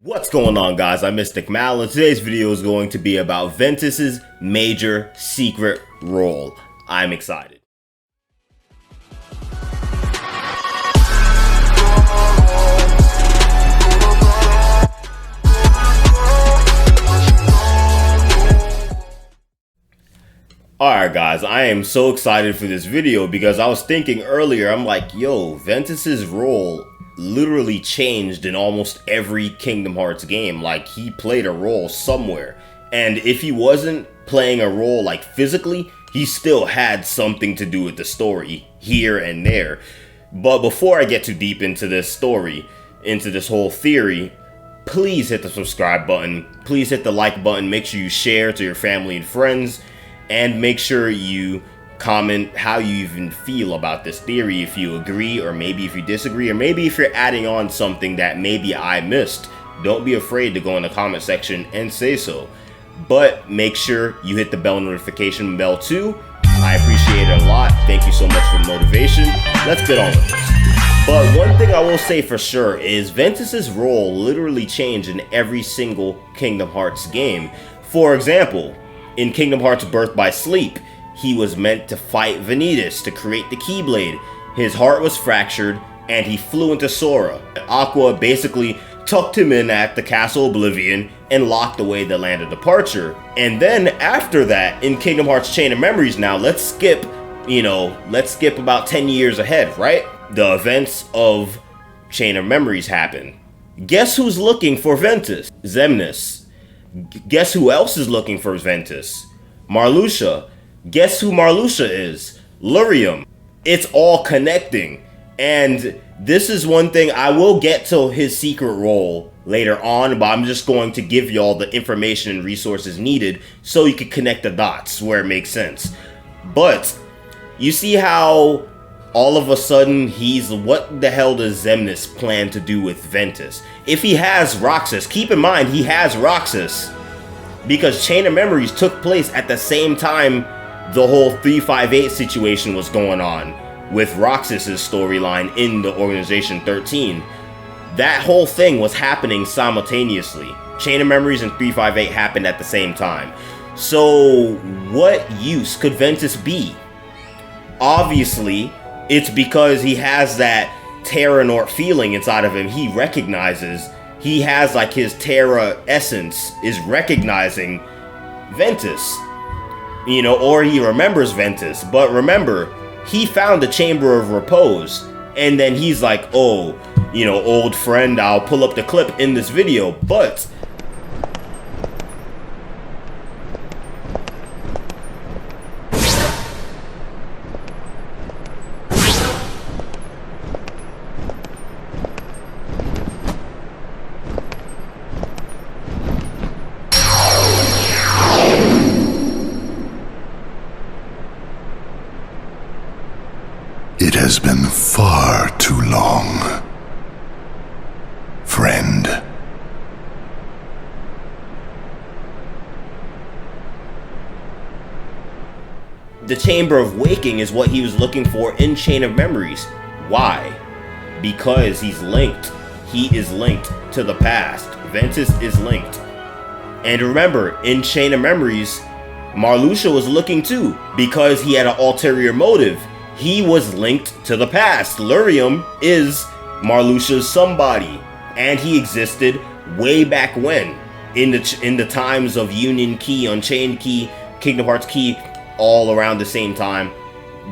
What's going on, guys? I'm Mystic Mal, and today's video is going to be about Ventus's major secret role. I'm excited. Alright guys, I am so excited for this video because I was thinking earlier, I'm like, yo, Ventus's role literally changed in almost every Kingdom Hearts game. Like, he played a role somewhere, and if he wasn't playing a role like physically, he still had something to do with the story here and there. But before I get too deep into this story, into this whole theory, please hit the subscribe button, please hit the like button, make sure you share to your family and friends, and make sure you comment how you even feel about this theory, if you agree, or maybe if you disagree, or maybe if you're adding on something that maybe I missed. Don't be afraid to go in the comment section and say so. But make sure you hit the bell notification bell too. I appreciate it a lot. Thank you so much for the motivation. Let's get on with this. But one thing I will say for sure is Ventus's role literally changed in every single Kingdom Hearts game. For example, in Kingdom Hearts Birth by Sleep, he was meant to fight Ventus to create the Keyblade. His heart was fractured, and he flew into Sora. Aqua basically tucked him in at the Castle Oblivion and locked away the Land of Departure. And then after that, in Kingdom Hearts Chain of Memories now, let's skip about 10 years ahead, right? The events of Chain of Memories happen. Guess who's looking for Ventus? Xemnas. Guess who else is looking for Ventus? Marluxia. Guess who Marluxia is? Lyrium. It's all connecting. And this is one thing, I will get to his secret role later on, but I'm just going to give y'all the information and resources needed so you can connect the dots where it makes sense. But you see how all of a sudden what the hell does Xemnas plan to do with Ventus? If he has Roxas, keep in mind he has Roxas, because Chain of Memories took place at the same time the whole 358 situation was going on with Roxas's storyline in the Organization 13. That whole thing was happening simultaneously. Chain of Memories and 358 happened at the same time. So what use could Ventus be? Obviously, it's because he has that Terranort feeling inside of him. He recognizes, he has like his Terra essence is recognizing Ventus. You know, or he remembers Ventus. But remember, he found the Chamber of Repose. And then he's like, oh, you know, old friend, I'll pull up the clip in this video. But it has been far too long, friend. the Chamber of Waking is what he was looking for in Chain of Memories. Why? Because he's linked. He is linked to the past. Ventus is linked. And remember, in Chain of Memories, Marluxia was looking too, because he had an ulterior motive. He was linked to the past. Lyrium is Marluxia's somebody, and he existed way back when, in the times of Union Key, Unchained Key, Kingdom Hearts Key, all around the same time.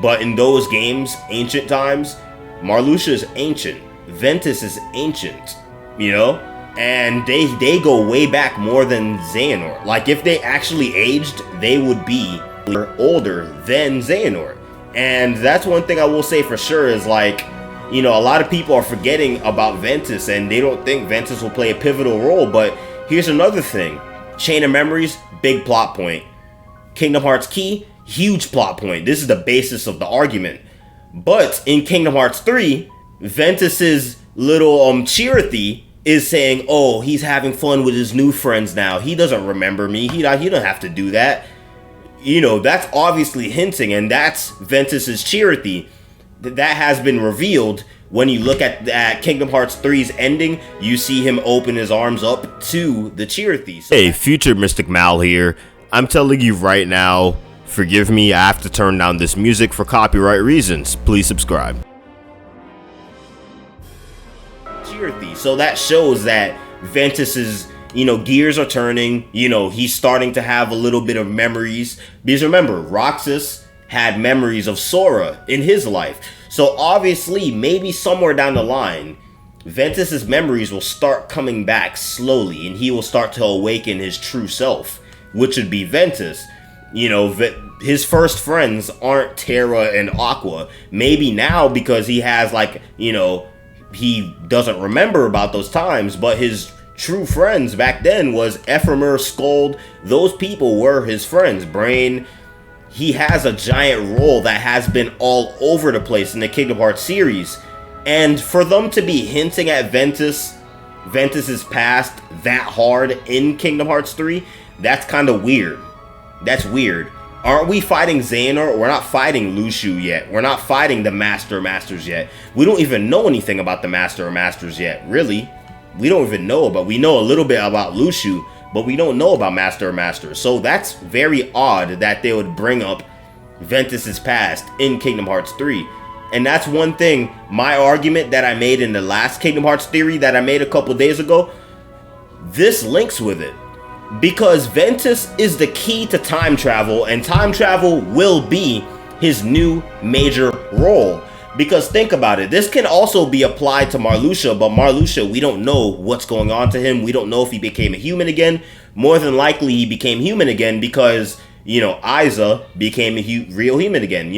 But in those games, ancient times, Marluxia is ancient. Ventus is ancient, you know? And they go way back more than Xehanort. Like, if they actually aged, they would be older than Xehanort. And that's one thing I will say for sure is, like, you know, a lot of people are forgetting about Ventus and they don't think Ventus will play a pivotal role. But here's another thing. Chain of Memories, big plot point. Kingdom Hearts Key, huge plot point. This is the basis of the argument. But in Kingdom Hearts 3, Ventus's little Chirithy is saying, oh, he's having fun with his new friends now. He doesn't remember me. He don't have to do that. You know, that's obviously hinting, and that's Ventus's Chirithy. That has been revealed when you look at Kingdom Hearts 3's ending, you see him open his arms up to the Chirithy. Hey, future Mystic Mal here. I'm telling you right now, forgive me, I have to turn down this music for copyright reasons. Please subscribe. Chirithy. So that shows that Ventus's, gears are turning. He's starting to have a little bit of memories. Because remember, Roxas had memories of Sora in his life. So obviously, maybe somewhere down the line, Ventus's memories will start coming back slowly, and he will start to awaken his true self, which would be Ventus. His first friends aren't Terra and Aqua. Maybe now, because he has he doesn't remember about those times, but his true friends back then was Ephemer, Scold. Those people were his friends. Brain. He has a giant role that has been all over the place in the Kingdom Hearts series. And for them to be hinting at Ventus's past that hard in Kingdom Hearts 3, that's kind of weird. That's weird. Aren't we fighting Xehanort? We're not fighting Luxu yet. We're not fighting the Master Masters yet. We don't even know anything about the Master Masters yet, really. We don't even know, but we know a little bit about Luxu, but we don't know about Master Masters. So that's very odd that they would bring up Ventus's past in Kingdom Hearts 3. And that's one thing, my argument that I made in the last Kingdom Hearts theory that I made a couple days ago, this links with it. Because Ventus is the key to time travel, and time travel will be his new major role. Because think about it, this can also be applied to Marluxia, but Marluxia, we don't know what's going on to him. We don't know if he became a human again. More than likely, he became human again because, Isa became a real human again.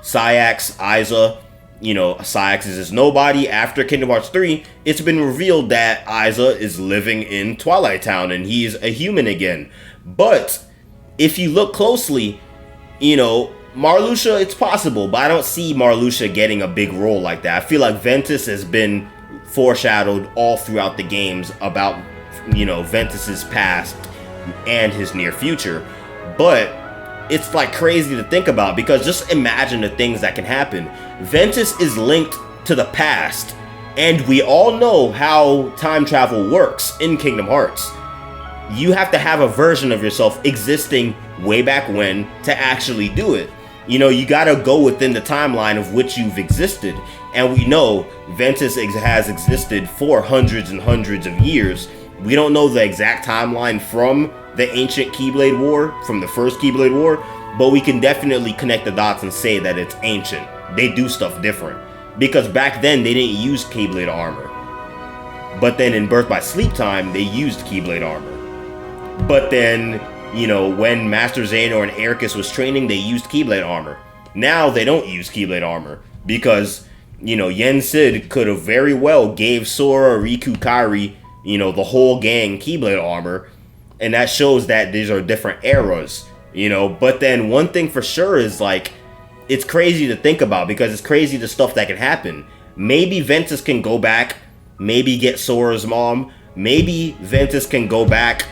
Sayax, Isa, Sayax is his nobody. After Kingdom Hearts 3, it's been revealed that Isa is living in Twilight Town and he's a human again. But if you look closely, Marluxia, it's possible, but I don't see Marluxia getting a big role like that. I feel like Ventus has been foreshadowed all throughout the games about, Ventus's past and his near future. But it's crazy to think about, because just imagine the things that can happen. Ventus is linked to the past, and we all know how time travel works in Kingdom Hearts. You have to have a version of yourself existing way back when to actually do it. You gotta go within the timeline of which you've existed. And we know Ventus has existed for hundreds and hundreds of years. We don't know the exact timeline from the ancient Keyblade War, from the first Keyblade War, but we can definitely connect the dots and say that it's ancient. They do stuff different. Because back then, they didn't use Keyblade armor. But then in Birth by Sleep time, they used Keyblade armor. But then, when Master Xehanort and Ericus was training, they used Keyblade armor. Now they don't use Keyblade armor because, Yen Sid could have very well gave Sora, Riku, Kairi, the whole gang Keyblade armor, and that shows that these are different eras, But then one thing for sure is it's crazy to think about, because it's crazy the stuff that can happen. Maybe Ventus can go back, maybe get Sora's mom, maybe Ventus can go back,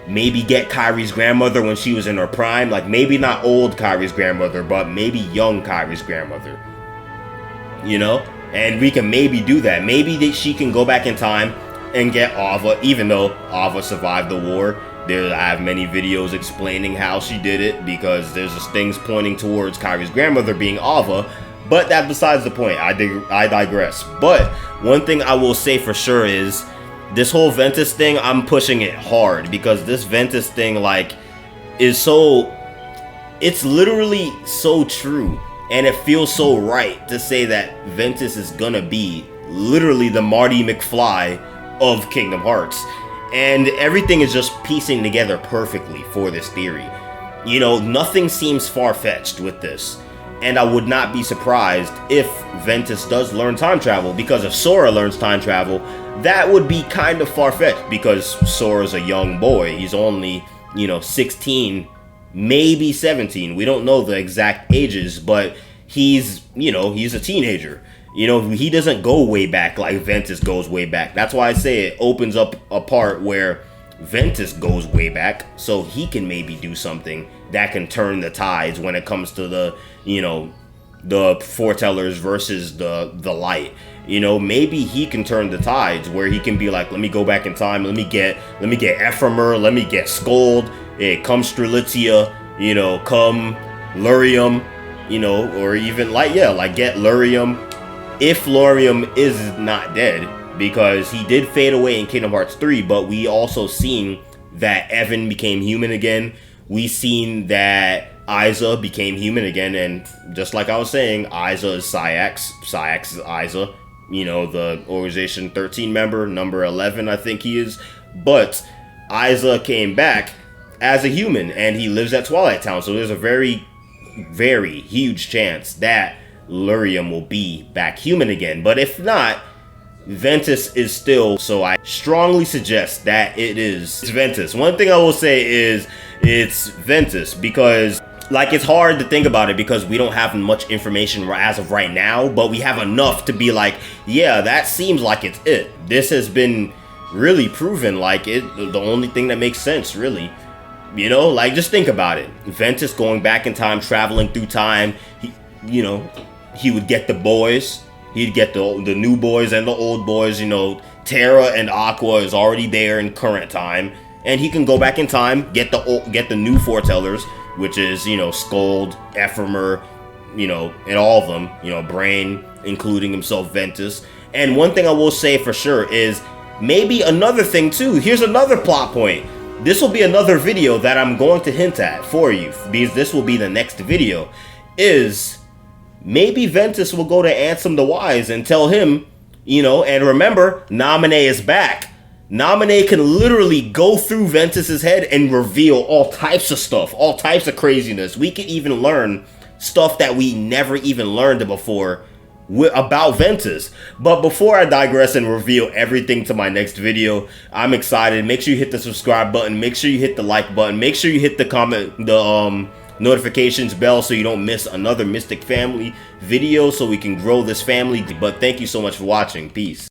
maybe get Kairi's grandmother when she was in her prime. Maybe not old Kairi's grandmother, but maybe young Kairi's grandmother. And we can maybe do that. Maybe she can go back in time and get Ava, even though Ava survived the war. I have many videos explaining how she did it, because there's just things pointing towards Kairi's grandmother being Ava. But that's besides the point. I digress. But one thing I will say for sure is, this whole Ventus thing, I'm pushing it hard, because this Ventus thing, is so... It's literally so true, and it feels so right to say that Ventus is gonna be literally the Marty McFly of Kingdom Hearts. And everything is just piecing together perfectly for this theory. Nothing seems far-fetched with this. And I would not be surprised if Ventus does learn time travel, because if Sora learns time travel, that would be kind of far-fetched, because Sora's a young boy. He's only, 16, maybe 17. We don't know the exact ages, but he's a teenager. He doesn't go way back like Ventus goes way back. That's why I say it opens up a part where Ventus goes way back, so he can maybe do something that can turn the tides when it comes to the, the foretellers versus the light. You know, maybe he can turn the tides where he can be like, let me go back in time, let me get Ephemer, let me get Scold, come Strelitzia, you know, come Lurium, you know, or even like, yeah, like get Lurium if Lurium is not dead, because he did fade away in Kingdom Hearts 3, but we also seen that Evan became human again. We seen that Isa became human again, and just like I was saying, Isa is Syax, Syax is Isa, you know, the Organization 13 member, number 11 I think he is, but Isa came back as a human, and he lives at Twilight Town, so there's a very, very huge chance that Lurium will be back human again. But if not, Ventus is still, so I strongly suggest that it's Ventus. One thing I will say is it's Ventus, because like it's hard to think about it because we don't have much information as of right now, but we have enough to be like, yeah, that seems like it's it. This has been really proven like it, the only thing that makes sense, really. You know, like just think about it. Ventus going back in time, traveling through time, you know, he would get the boys. He'd get the new boys and the old boys, you know. Terra and Aqua is already there in current time, and he can go back in time, get the new foretellers, which is, you know, Scold, Ephemer, you know, and all of them, you know, Brain, including himself, Ventus. And one thing I will say for sure is maybe another thing too. Here's another plot point. This will be another video that I'm going to hint at for you, because this will be the next video, is maybe Ventus will go to Ansem the Wise and tell him, you know, and remember, Naminé is back. Naminé can literally go through Ventus's head and reveal all types of stuff, all types of craziness. We can even learn stuff that we never even learned before about Ventus. But before I digress and reveal everything to my next video, I'm excited. Make sure you hit the subscribe button. Make sure you hit the like button. Make sure you hit the comment, notifications bell, so you don't miss another Mystic Family video, so we can grow this family. But thank you so much for watching. Peace.